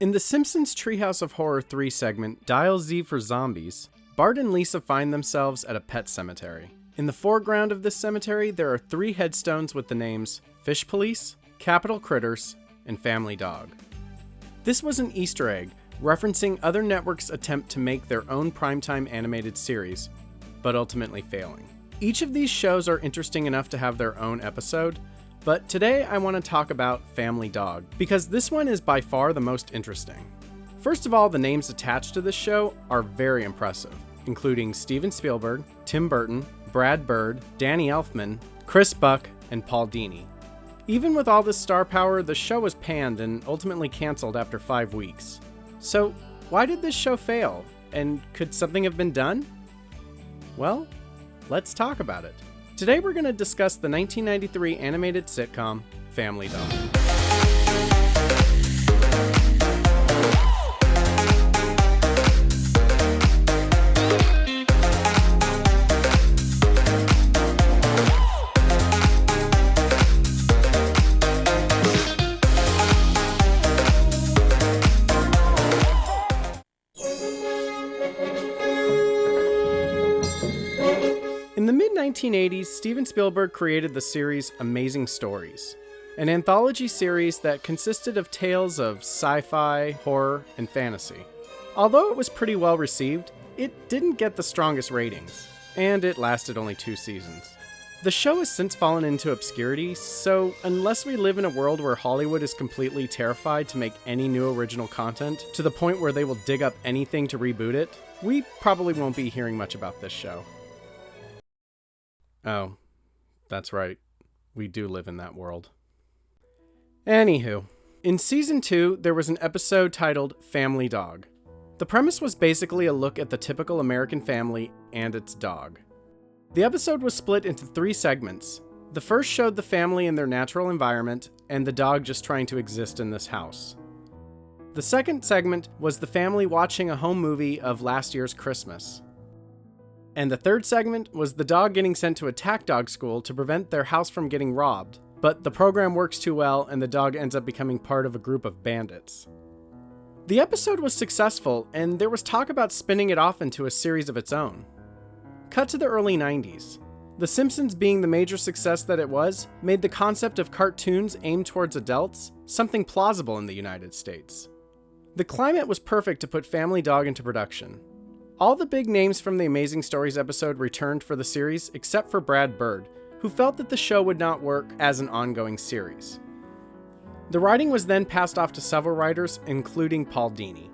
In the Simpsons Treehouse of Horror 3 segment, Dial Z for Zombies, Bart and Lisa find themselves at a pet cemetery. In the foreground of this cemetery, there are 3 headstones with the names Fish Police, Capital Critters, and Family Dog. This was an Easter egg, referencing other networks' attempt to make their own primetime animated series, but ultimately failing. Each of these shows are interesting enough to have their own episode, but today I want to talk about Family Dog, because this one is by far the most interesting. First of all, the names attached to this show are very impressive, including Steven Spielberg, Tim Burton, Brad Bird, Danny Elfman, Chris Buck, and Paul Dini. Even with all this star power, the show was panned and ultimately canceled after 5 weeks. So, why did this show fail? And could something have been done? Well, let's talk about it. Today we're going to discuss the 1993 animated sitcom, Family Dog. In the mid-1980s, Steven Spielberg created the series Amazing Stories, an anthology series that consisted of tales of sci-fi, horror, and fantasy. Although it was pretty well received, it didn't get the strongest ratings, and it lasted only 2 seasons. The show has since fallen into obscurity, so unless we live in a world where Hollywood is completely terrified to make any new original content, to the point where they will dig up anything to reboot it, we probably won't be hearing much about this show. Oh, that's right. We do live in that world. Anywho, in Season 2, there was an episode titled Family Dog. The premise was basically a look at the typical American family and its dog. The episode was split into 3 segments. The first showed the family in their natural environment, and the dog just trying to exist in this house. The second segment was the family watching a home movie of last year's Christmas. And the third segment was the dog getting sent to attack dog school to prevent their house from getting robbed, but the program works too well and the dog ends up becoming part of a group of bandits. The episode was successful, and there was talk about spinning it off into a series of its own. Cut to the early 90s. The Simpsons, being the major success that it was, made the concept of cartoons aimed towards adults something plausible in the United States. The climate was perfect to put Family Dog into production. All the big names from the Amazing Stories episode returned for the series except for Brad Bird, who felt that the show would not work as an ongoing series. The writing was then passed off to several writers, including Paul Dini.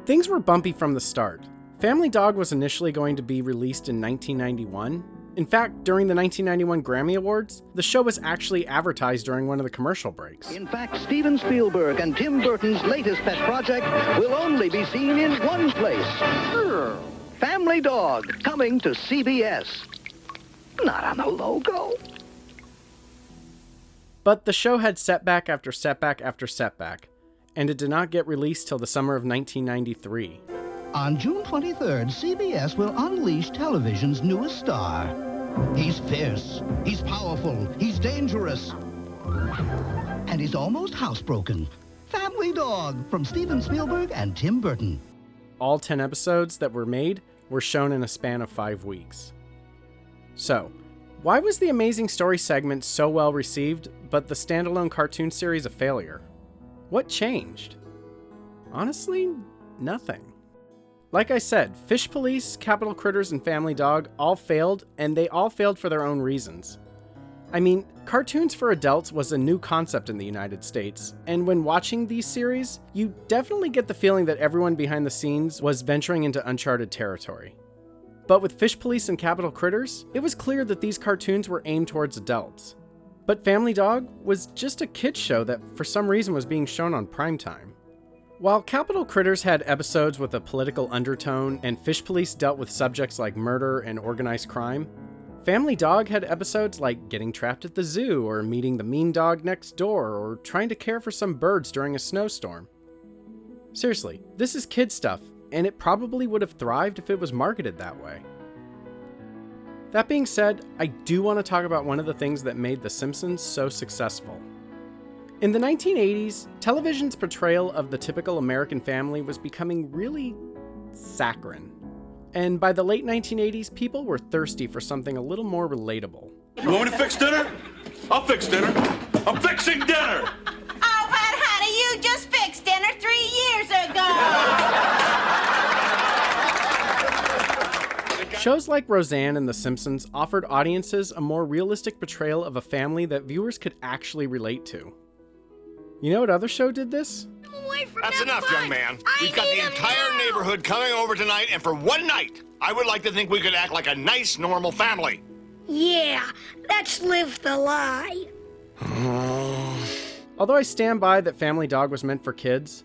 Things were bumpy from the start. Family Dog was initially going to be released in 1991. In fact, during the 1991 Grammy Awards, the show was actually advertised during one of the commercial breaks. In fact, Steven Spielberg and Tim Burton's latest pet project will only be seen in one place. Family Dog, coming to CBS. Not on the logo. But the show had setback after setback after setback, and it did not get released till the summer of 1993. On June 23rd, CBS will unleash television's newest star. He's fierce, he's powerful, he's dangerous, and he's almost housebroken. Family Dog from Steven Spielberg and Tim Burton. All 10 episodes that were made were shown in a span of 5 weeks. So, why was the Amazing Story segment so well received, but the standalone cartoon series a failure? What changed? Honestly, nothing. Like I said, Fish Police, Capital Critters, and Family Dog all failed, and they all failed for their own reasons. I mean, cartoons for adults was a new concept in the United States, and when watching these series, you definitely get the feeling that everyone behind the scenes was venturing into uncharted territory. But with Fish Police and Capital Critters, it was clear that these cartoons were aimed towards adults. But Family Dog was just a kids show that for some reason was being shown on primetime. While Capital Critters had episodes with a political undertone and Fish Police dealt with subjects like murder and organized crime, Family Dog had episodes like getting trapped at the zoo or meeting the mean dog next door or trying to care for some birds during a snowstorm. Seriously, this is kid stuff, and it probably would have thrived if it was marketed that way. That being said, I do want to talk about one of the things that made The Simpsons so successful. In the 1980s, television's portrayal of the typical American family was becoming really saccharine. And by the late 1980s, people were thirsty for something a little more relatable. You want me to fix dinner? I'll fix dinner. I'm fixing dinner! Oh, but honey, you just fixed dinner 3 years ago! Shows like Roseanne and The Simpsons offered audiences a more realistic portrayal of a family that viewers could actually relate to. You know what other show did this? That's enough, young man. We've got the entire neighborhood coming over tonight, and for one night, I would like to think we could act like a nice, normal family. Yeah, let's live the lie. Although I stand by that Family Dog was meant for kids,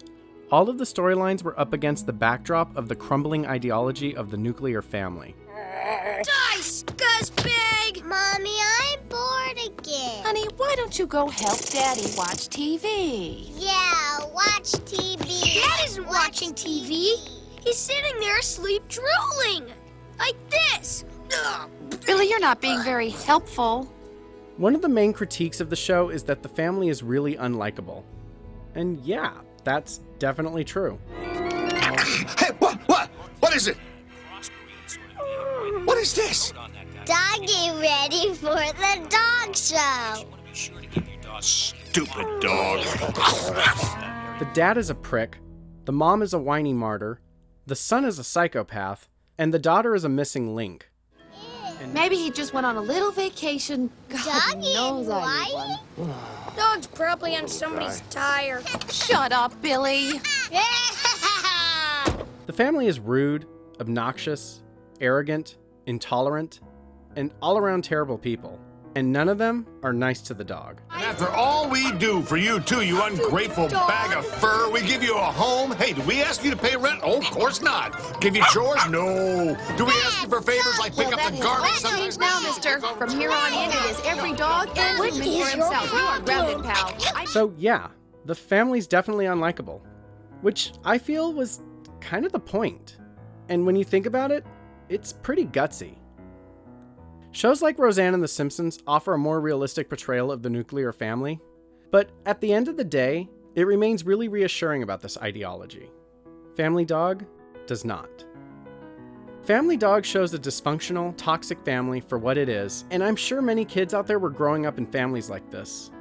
all of the storylines were up against the backdrop of the crumbling ideology of the nuclear family. Die, scuzzbag! Mommy, I'm bored again. Honey, why don't you go help Daddy watch TV? Yeah, watch TV. Dad isn't watching TV. He's sitting there asleep drooling. Like this. Ugh. Billy, you're not being very helpful. One of the main critiques of the show is that the family is really unlikable. And yeah, that's definitely true. Hey, what is it? What is this? Doggy ready for the dog show. Stupid dog. The dad is a prick, the mom is a whiny martyr, the son is a psychopath, and the daughter is a missing link. Maybe he just went on a little vacation. God Doggy knows and I need one. Dog's probably on somebody's tire. Shut up, Billy. The family is rude, obnoxious, arrogant, intolerant, and all around terrible people. And none of them are nice to the dog. And after all we do for you two, you ungrateful bag of fur, we give you a home. Hey, did we ask you to pay rent? Oh, of course not. Give you chores? No. Do we ask you for favors like pick up the garbage sometimes? Now, mister, from here on in, it is every dog and woman for himself. You are grounded, pal. So yeah, the family's definitely unlikable, which I feel was kind of the point. And when you think about it, it's pretty gutsy. Shows like Roseanne and The Simpsons offer a more realistic portrayal of the nuclear family, but at the end of the day, it remains really reassuring about this ideology. Family Dog does not. Family Dog shows a dysfunctional, toxic family for what it is, and I'm sure many kids out there were growing up in families like this.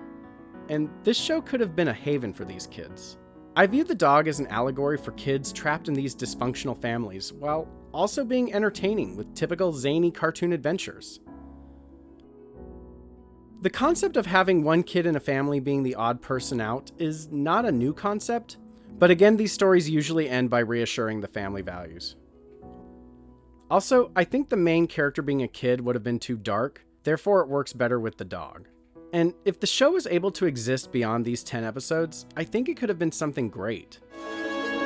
And this show could have been a haven for these kids. I view the dog as an allegory for kids trapped in these dysfunctional families, while also being entertaining with typical zany cartoon adventures. The concept of having one kid in a family being the odd person out is not a new concept, but again, these stories usually end by reassuring the family values. Also, I think the main character being a kid would have been too dark, therefore it works better with the dog. And if the show was able to exist beyond these 10 episodes, I think it could have been something great.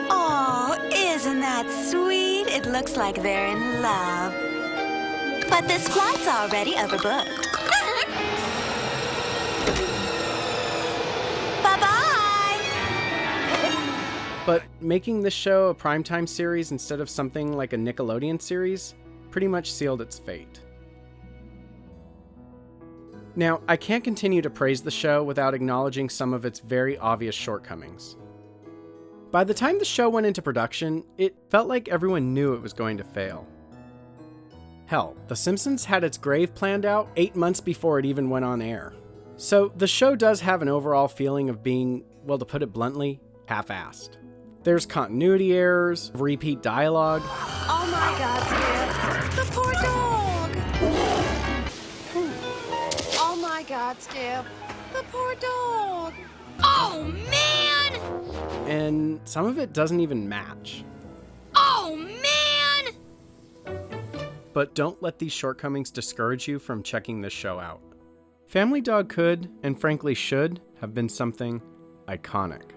Oh, isn't that sweet? It looks like they're in love. But this flight's already overbooked. Bye-bye! But making this show a primetime series instead of something like a Nickelodeon series pretty much sealed its fate. Now, I can't continue to praise the show without acknowledging some of its very obvious shortcomings. By the time the show went into production, it felt like everyone knew it was going to fail. Hell, The Simpsons had its grave planned out 8 months before it even went on air. So the show does have an overall feeling of being, well, to put it bluntly, half-assed. There's continuity errors, repeat dialogue. Oh my God, Skip. The poor dog. Oh my God, Skip. The poor dog. Oh, man! And some of it doesn't even match. Oh, man! But don't let these shortcomings discourage you from checking this show out. Family Dog could, and frankly should, have been something iconic.